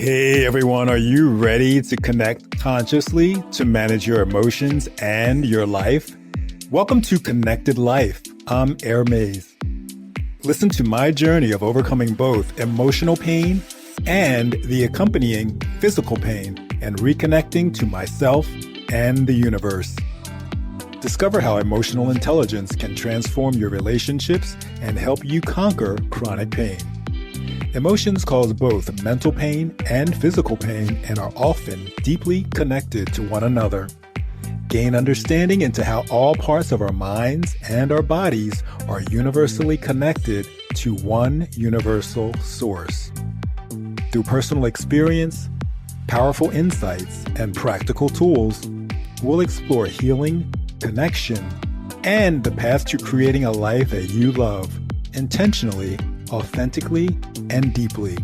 Hey everyone, are you ready to connect consciously to manage your emotions and your life? Welcome to Connected Life. I'm Air Mays. Listen to my journey of overcoming both emotional pain and the accompanying physical pain and reconnecting to myself and the universe. Discover how emotional intelligence can transform your relationships and help you conquer chronic pain. Emotions cause both mental pain and physical pain and are often deeply connected to one another. Gain understanding into how all parts of our minds and our bodies are universally connected to one universal source. Through personal experience, powerful insights, and practical tools, we'll explore healing, connection, and the path to creating a life that you love intentionally, authentically, and deeply.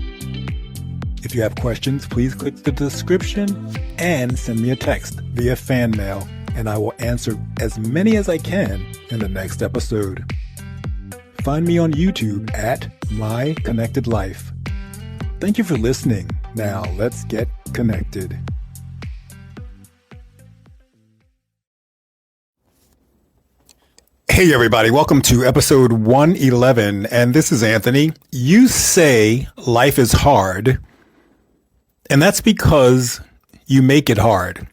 If you have questions, please click the description and send me a text via fan mail, and I will answer as many as I can in the next episode. Find me on YouTube at My Connected Life. Thank you for listening. Now let's get connected. Hey everybody, welcome to episode 111, and this is Anthony. You say life is hard, and that's because you make it hard.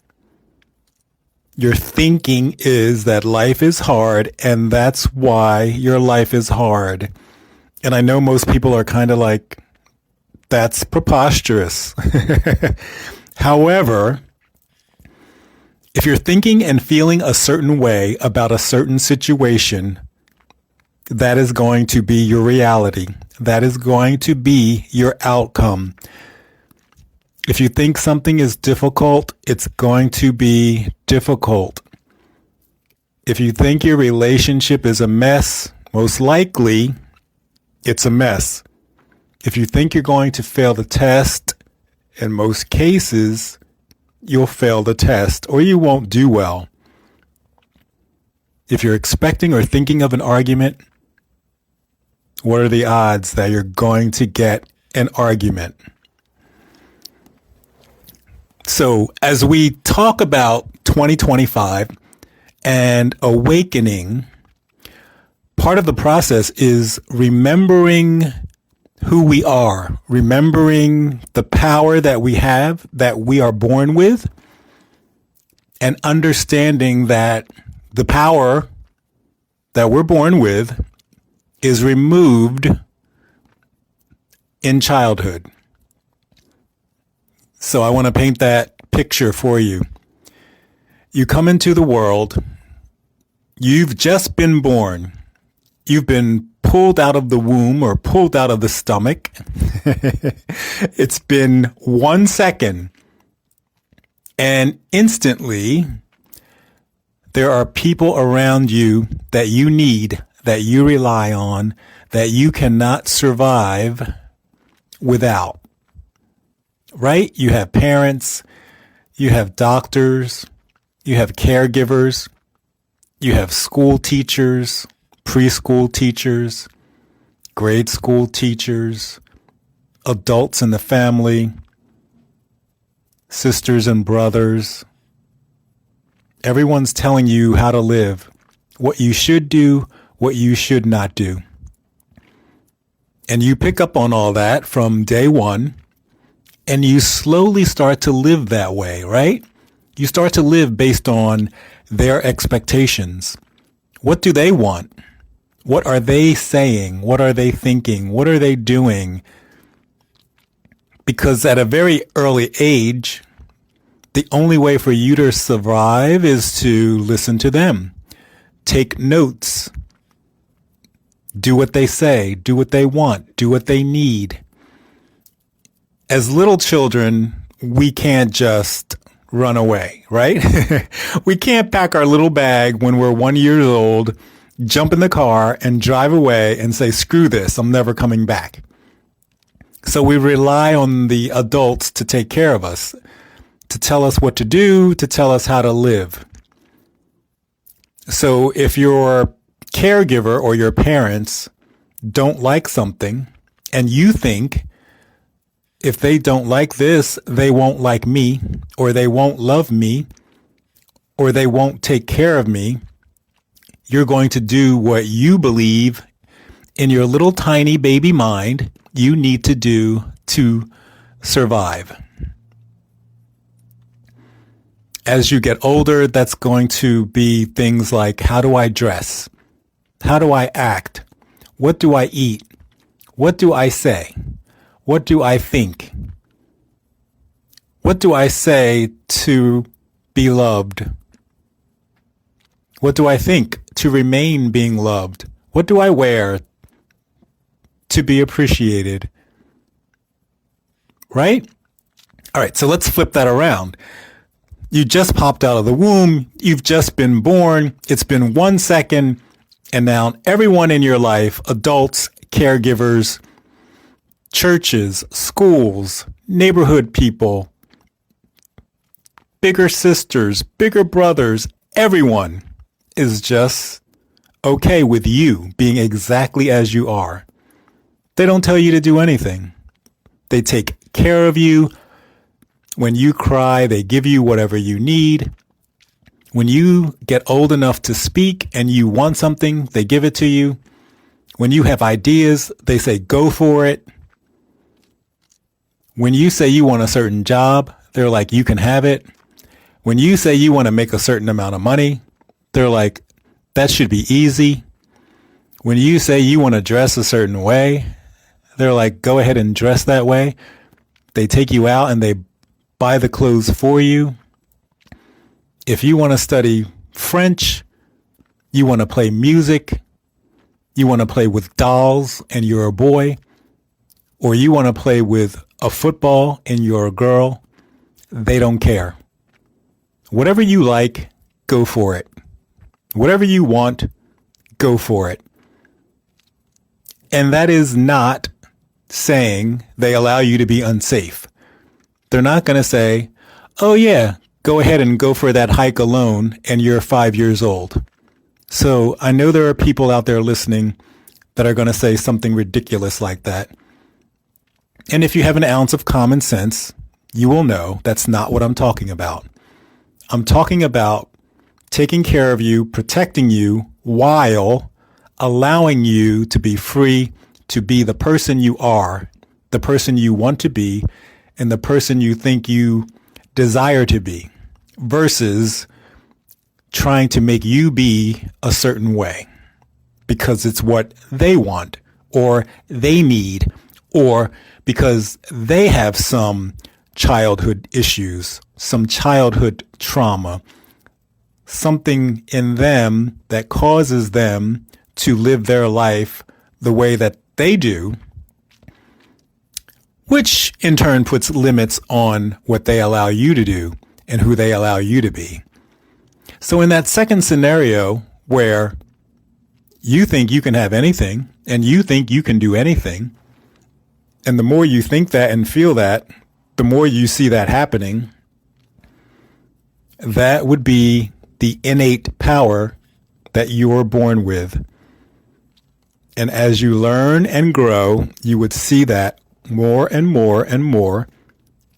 Your thinking is that life is hard, and that's why your life is hard. And I know most people are kind of like, that's preposterous. However, if you're thinking and feeling a certain way about a certain situation, that is going to be your reality. That is going to be your outcome. If you think something is difficult, it's going to be difficult. If you think your relationship is a mess, most likely it's a mess. If you think you're going to fail the test, in most cases, you'll fail the test or you won't do well. If you're expecting or thinking of an argument, what are the odds that you're going to get an argument? So as we talk about 2025 and awakening, part of the process is remembering who we are, remembering the power that we have, that we are born with, and understanding that the power that we're born with is removed in childhood. So I want to paint that picture for you. You come into the world, you've just been born, you've been pulled out of the womb or pulled out of the stomach. It's been 1 second. And instantly, there are people around you that you need, that you rely on, that you cannot survive without. Right? You have parents, you have doctors, you have caregivers, you have school teachers, preschool teachers, grade school teachers, adults in the family, sisters and brothers. Everyone's telling you how to live, what you should do, what you should not do. And you pick up on all that from day one, and you slowly start to live that way, right? You start to live based on their expectations. What do they want? What are they saying? What are they thinking? What are they doing? Because at a very early age, the only way for you to survive is to listen to them. Take notes. Do what they say. Do what they want. Do what they need. As little children, we can't just run away, right? We can't pack our little bag when we're 1 year old, jump in the car and drive away and say, screw this, I'm never coming back. So we rely on the adults to take care of us, to tell us what to do, to tell us how to live. So if your caregiver or your parents don't like something and you think if they don't like this, they won't like me, or they won't love me, or they won't take care of me. You're going to do what you believe in your little tiny baby mind you need to do to survive. As you get older, that's going to be things like, how do I dress? How do I act? What do I eat? What do I say? What do I think? What do I say to be loved? What do I think to remain being loved? What do I wear to be appreciated? Right? All right, so let's flip that around. You just popped out of the womb. You've just been born. It's been 1 second. And now everyone in your life, adults, caregivers, churches, schools, neighborhood people, bigger sisters, bigger brothers, everyone is just okay with you being exactly as you are. They don't tell you to do anything. They take care of you. When you cry, they give you whatever you need. When you get old enough to speak and you want something, they give it to you. When you have ideas, they say, go for it. When you say you want a certain job, they're like, you can have it. When you say you want to make a certain amount of money, they're like, that should be easy. When you say you want to dress a certain way, they're like, go ahead and dress that way. They take you out and they buy the clothes for you. If you want to study French, you want to play music, you want to play with dolls and you're a boy, or you want to play with a football and you're a girl, they don't care. Whatever you like, go for it. Whatever you want, go for it. And that is not saying they allow you to be unsafe. They're not going to say, oh yeah, go ahead and go for that hike alone and you're 5 years old. So I know there are people out there listening that are going to say something ridiculous like that. And if you have an ounce of common sense, you will know that's not what I'm talking about. I'm talking about taking care of you, protecting you while allowing you to be free to be the person you are, the person you want to be, and the person you think you desire to be, versus trying to make you be a certain way because it's what they want or they need, or because they have some childhood issues, some childhood trauma, something in them that causes them to live their life the way that they do, which in turn puts limits on what they allow you to do and who they allow you to be. So in that second scenario where you think you can have anything and you think you can do anything, and the more you think that and feel that, the more you see that happening, that would be the innate power that you were born with. And as you learn and grow, you would see that more and more and more.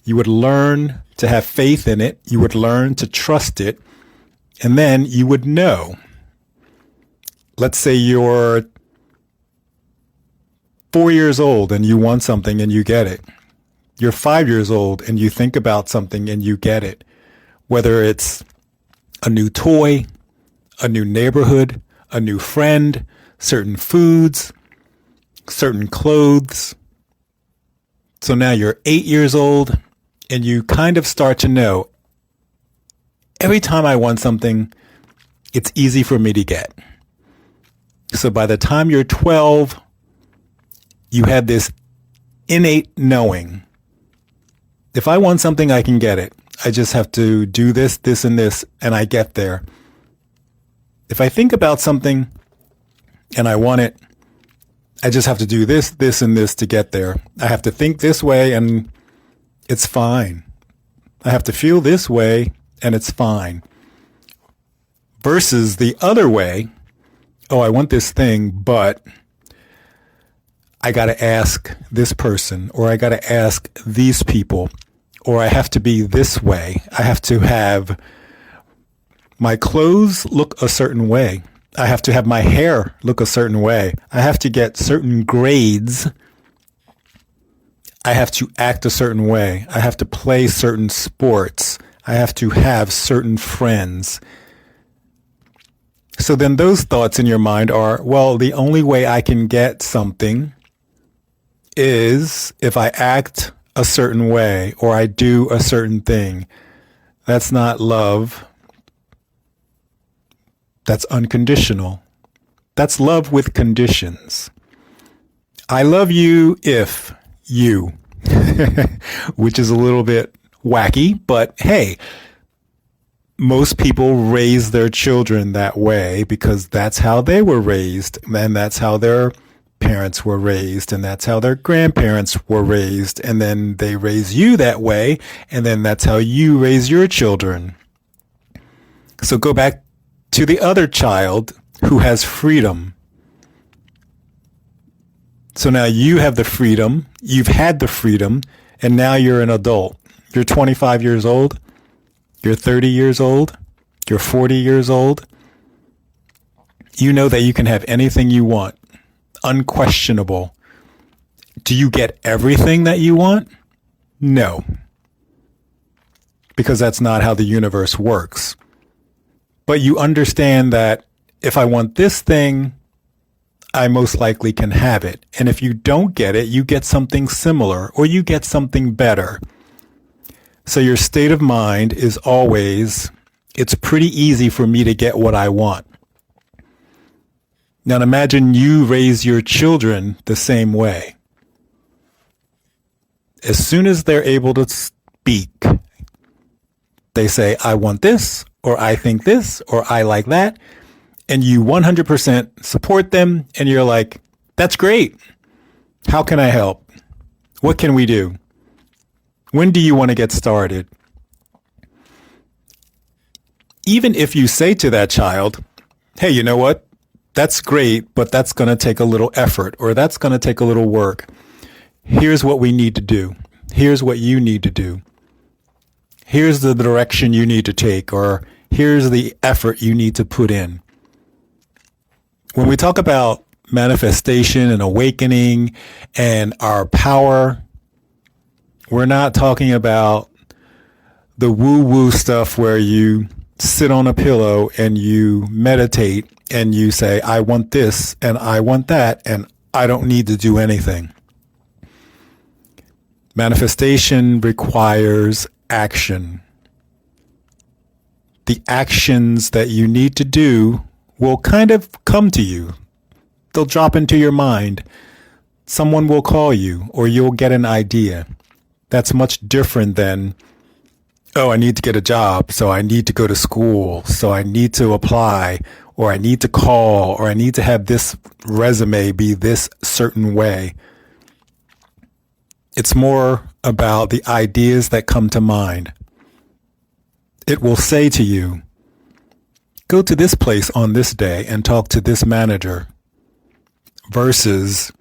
You would learn to have faith in it. You would learn to trust it. And then you would know. Let's say you're 4 years old and you want something and you get it. You're 5 years old and you think about something and you get it. Whether it's a new toy, a new neighborhood, a new friend, certain foods, certain clothes. So now you're 8 years old and you kind of start to know, every time I want something, it's easy for me to get. So by the time you're 12, you have this innate knowing. If I want something, I can get it. I just have to do this, this, and this, and I get there. If I think about something and I want it, I just have to do this, this, and this to get there. I have to think this way and it's fine. I have to feel this way and it's fine. Versus the other way, oh, I want this thing, but I got to ask this person, or I got to ask these people, or I have to be this way. I have to have my clothes look a certain way. I have to have my hair look a certain way. I have to get certain grades. I have to act a certain way. I have to play certain sports. I have to have certain friends. So then those thoughts in your mind are, well, the only way I can get something is if I act a certain way or I do a certain thing. That's not love. That's unconditional. That's love with conditions. I love you if you, which is a little bit wacky, but hey, most people raise their children that way because that's how they were raised, and that's how their parents were raised, and that's how their grandparents were raised, and then they raise you that way, and then that's how you raise your children. So go back to the other child who has freedom. So now you have the freedom, you've had the freedom, and now you're an adult. You're 25 years old, you're 30 years old, you're 40 years old. You know that you can have anything you want. Unquestionable. Do you get everything that you want? No. Because that's not how the universe works. But you understand that if I want this thing, I most likely can have it. And if you don't get it, you get something similar or you get something better. So your state of mind is always, it's pretty easy for me to get what I want. Now imagine you raise your children the same way. As soon as they're able to speak, they say, I want this, or I think this, or I like that. And you 100% support them, and you're like, that's great. How can I help? What can we do? When do you want to get started? Even if you say to that child, hey, you know what? That's great, but that's going to take a little effort, or that's going to take a little work. Here's what we need to do. Here's what you need to do. Here's the direction you need to take, or here's the effort you need to put in. When we talk about manifestation and awakening and our power, we're not talking about the woo-woo stuff where you sit on a pillow and you meditate and you say, I want this and I want that and I don't need to do anything. Manifestation requires action. The actions that you need to do will kind of come to you. They'll drop into your mind. Someone will call you or you'll get an idea. That's much different than, oh, I need to get a job, so I need to go to school, so I need to apply, or I need to call, or I need to have this resume be this certain way. It's more about the ideas that come to mind. It will say to you, go to this place on this day and talk to this manager, versus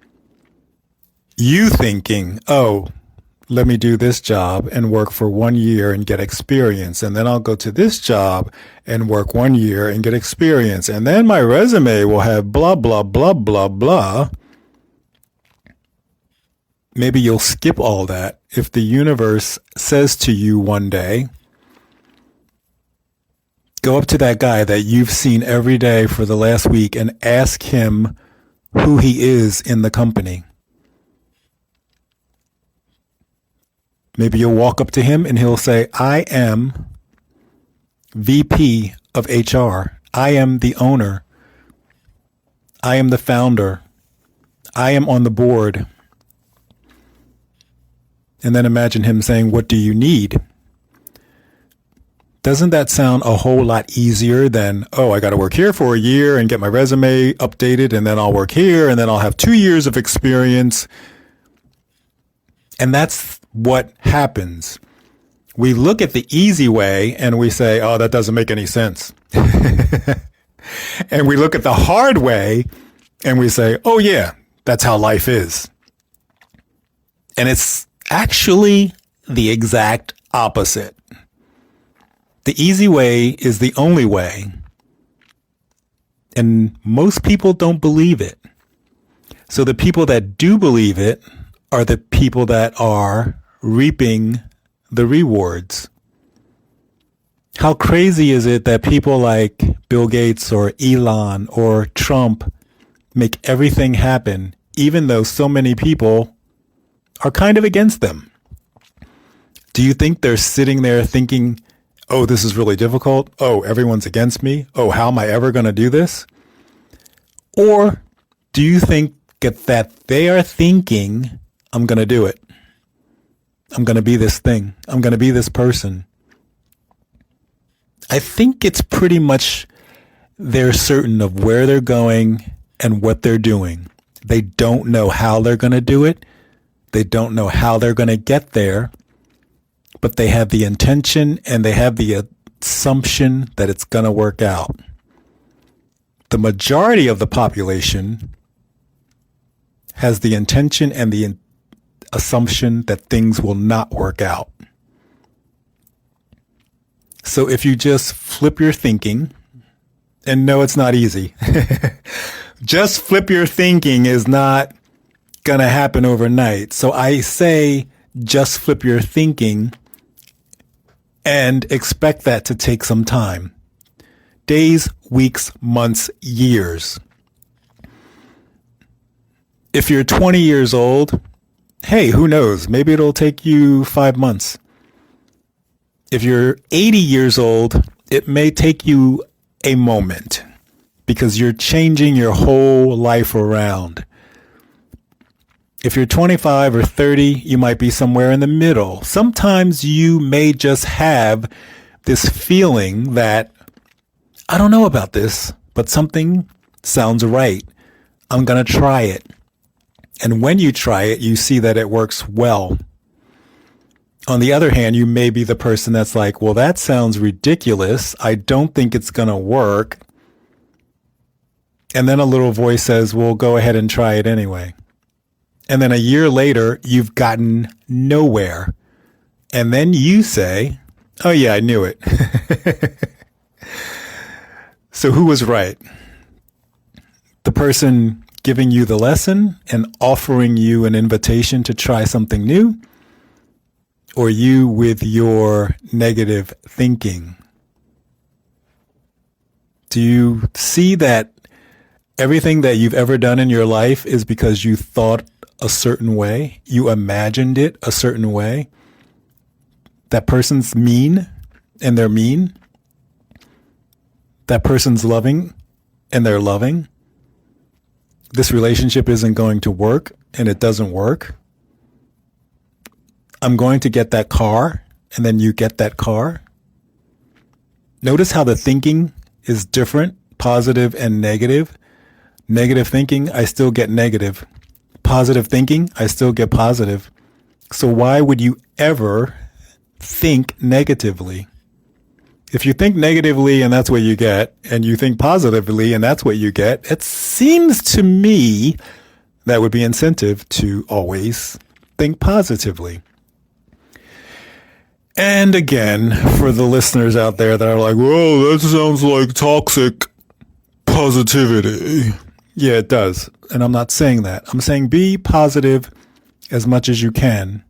you thinking, oh, let me do this job and work for 1 year and get experience. And then I'll go to this job and work 1 year and get experience. And then my resume will have blah, blah, blah, blah, blah. Maybe you'll skip all that if the universe says to you one day, go up to that guy that you've seen every day for the last week and ask him who he is in the company. Maybe you'll walk up to him and he'll say, I am VP of HR. I am the owner. I am the founder. I am on the board. And then imagine him saying, what do you need? Doesn't that sound a whole lot easier than, oh, I got to work here for a year and get my resume updated, and then I'll work here, and then I'll have 2 years of experience. And that's what happens. We look at the easy way and we say, oh, that doesn't make any sense. And we look at the hard way and we say, oh yeah, that's how life is. And it's actually the exact opposite. The easy way is the only way. And most people don't believe it. So the people that do believe it are the people that are reaping the rewards. How crazy is it that people like Bill Gates or Elon or Trump make everything happen, even though so many people are kind of against them? Do you think they're sitting there thinking, oh, this is really difficult? Oh, everyone's against me? Oh, how am I ever going to do this? Or do you think that they are thinking, I'm going to do it. I'm going to be this thing. I'm going to be this person. I think it's pretty much they're certain of where they're going and what they're doing. They don't know how they're going to do it. They don't know how they're going to get there, but they have the intention and they have the assumption that it's going to work out. The majority of the population has the intention and the assumption that things will not work out. So if you just flip your thinking, and no, it's not easy. Just flip your thinking is not going to happen overnight. So I say just flip your thinking and expect that to take some time. Days, weeks, months, years. If you're 20 years old, hey, who knows? Maybe it'll take you 5 months. If you're 80 years old, it may take you a moment because you're changing your whole life around. If you're 25 or 30, you might be somewhere in the middle. Sometimes you may just have this feeling that, I don't know about this, but something sounds right. I'm going to try it. And when you try it, you see that it works well. On the other hand, you may be the person that's like, well, that sounds ridiculous. I don't think it's going to work. And then a little voice says, well, go ahead and try it anyway. And then a year later, you've gotten nowhere. And then you say, oh, yeah, I knew it. So who was right? The person giving you the lesson and offering you an invitation to try something new? Or you with your negative thinking? Do you see that everything that you've ever done in your life is because you thought a certain way? You imagined it a certain way? That person's mean and they're mean? That person's loving and they're loving? This relationship isn't going to work and it doesn't work? I'm going to get that car, and then you get that car. Notice how the thinking is different, positive and negative. Negative thinking, I still get negative. Positive thinking, I still get positive. So why would you ever think negatively? If you think negatively and that's what you get, and you think positively and that's what you get, it seems to me that would be incentive to always think positively. And again, for the listeners out there that are like, whoa, that sounds like toxic positivity. Yeah, it does. And I'm not saying that. I'm saying be positive as much as you can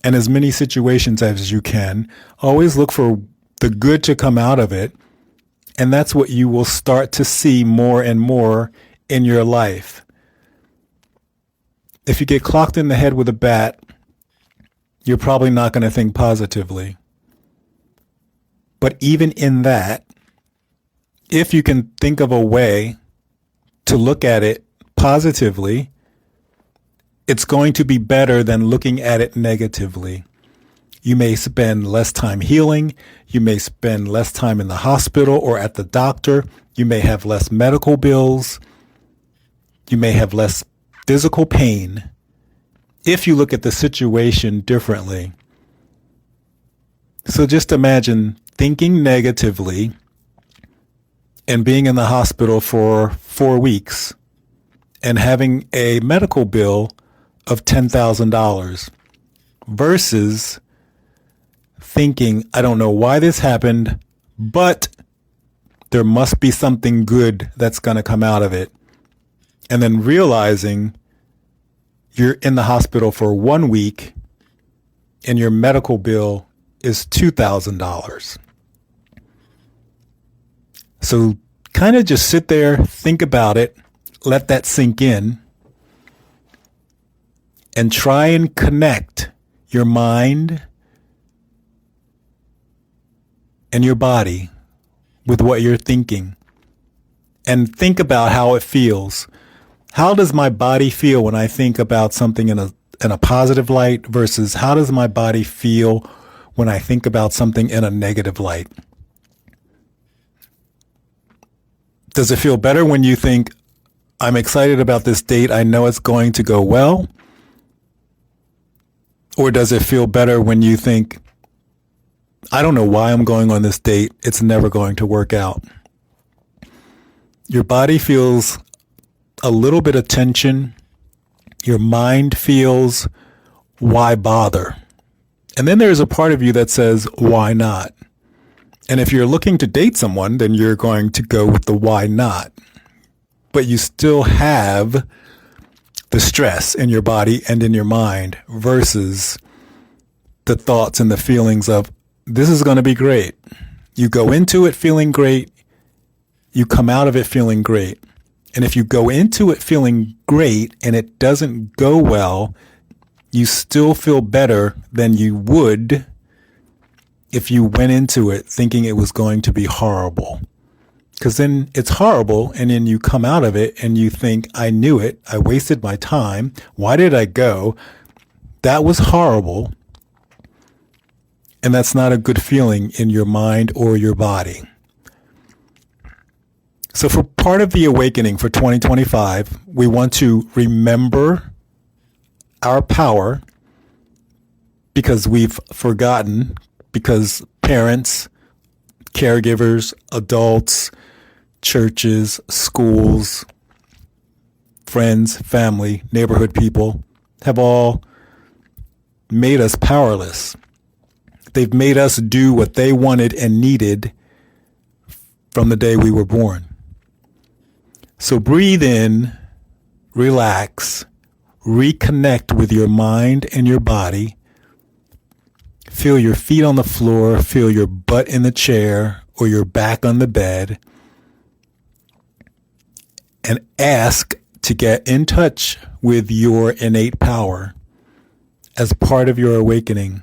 and as many situations as you can. Always look for the good to come out of it. And that's what you will start to see more and more in your life. If you get clocked in the head with a bat, you're probably not going to think positively. But even in that, if you can think of a way to look at it positively, it's going to be better than looking at it negatively. You may spend less time healing. You may spend less time in the hospital or at the doctor. You may have less medical bills. You may have less physical pain if you look at the situation differently. So just imagine thinking negatively and being in the hospital for 4 weeks and having a medical bill of $10,000 versus thinking, I don't know why this happened, but there must be something good that's going to come out of it. And then realizing you're in the hospital for 1 week and your medical bill is $2,000. So kind of just sit there, think about it, let that sink in, and try and connect your mind and your body with what you're thinking. And think about how it feels. How does my body feel when I think about something in a positive light versus how does my body feel when I think about something in a negative light? Does it feel better when you think, I'm excited about this date, I know it's going to go well? Or does it feel better when you think, I don't know why I'm going on this date, it's never going to work out? Your body feels a little bit of tension. Your mind feels, why bother? And then there's a part of you that says, why not? And if you're looking to date someone, then you're going to go with the why not. But you still have the stress in your body and in your mind versus the thoughts and the feelings of, this is going to be great. You go into it feeling great. You come out of it feeling great. And if you go into it feeling great and it doesn't go well, you still feel better than you would if you went into it thinking it was going to be horrible. Because then it's horrible, and then you come out of it and you think, I knew it. I wasted my time. Why did I go? That was horrible. And that's not a good feeling in your mind or your body. So for part of the awakening for 2025, we want to remember our power because we've forgotten, because parents, caregivers, adults, churches, schools, friends, family, neighborhood people have all made us powerless. They've made us do what they wanted and needed from the day we were born. So breathe in, relax, reconnect with your mind and your body. Feel your feet on the floor, feel your butt in the chair or your back on the bed, and ask to get in touch with your innate power as part of your awakening,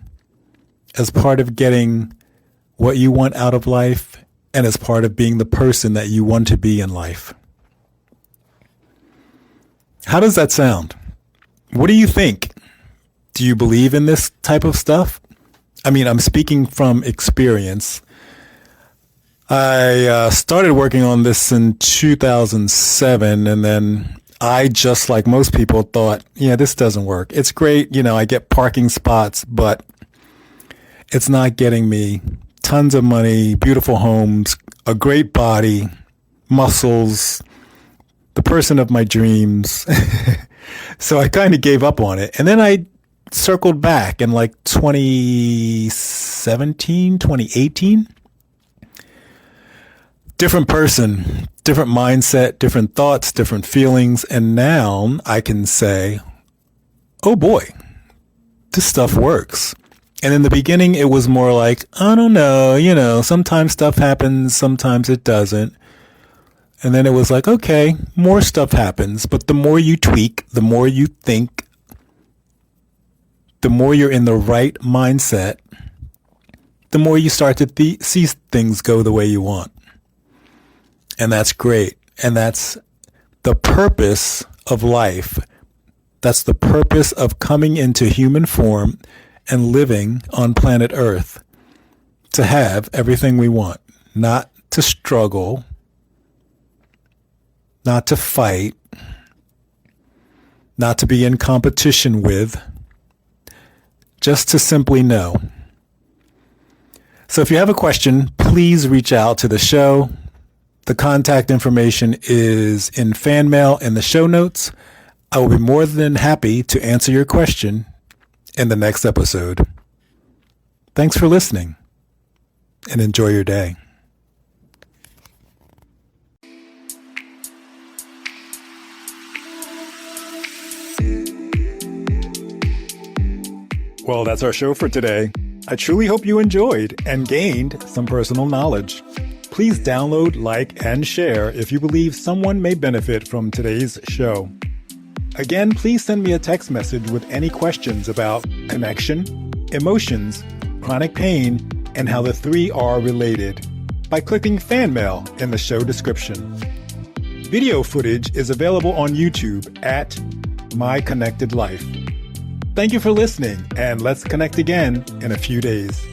as part of getting what you want out of life, and as part of being the person that you want to be in life. How does that sound? What do you think? Do you believe in this type of stuff? I mean, I'm speaking from experience. I started working on this in 2007, and then I, just like most people, thought, yeah, this doesn't work. It's great, I get parking spots, but it's not getting me tons of money, beautiful homes, a great body, muscles, the person of my dreams. So I kind of gave up on it. And then I circled back in like 2017, 2018. Different person, different mindset, different thoughts, different feelings. And now I can say, oh boy, this stuff works. And in the beginning, it was more like, I don't know, sometimes stuff happens, sometimes it doesn't. And then it was like, okay, more stuff happens. But the more you tweak, the more you think, the more you're in the right mindset, the more you start to see things go the way you want. And that's great. And that's the purpose of life. That's the purpose of coming into human form and living on planet Earth. To have everything we want. Not to struggle. Not to fight. Not to be in competition with. Just to simply know. So if you have a question, please reach out to the show. The contact information is in fan mail in the show notes. I will be more than happy to answer your question in the next episode. Thanks for listening and enjoy your day. Well, that's our show for today. I truly hope you enjoyed and gained some personal knowledge. Please download, like, and share if you believe someone may benefit from today's show. Again, please send me a text message with any questions about connection, emotions, chronic pain, and how the three are related by clicking fan mail in the show description. Video footage is available on YouTube at My Connected Life. Thank you for listening, and let's connect again in a few days.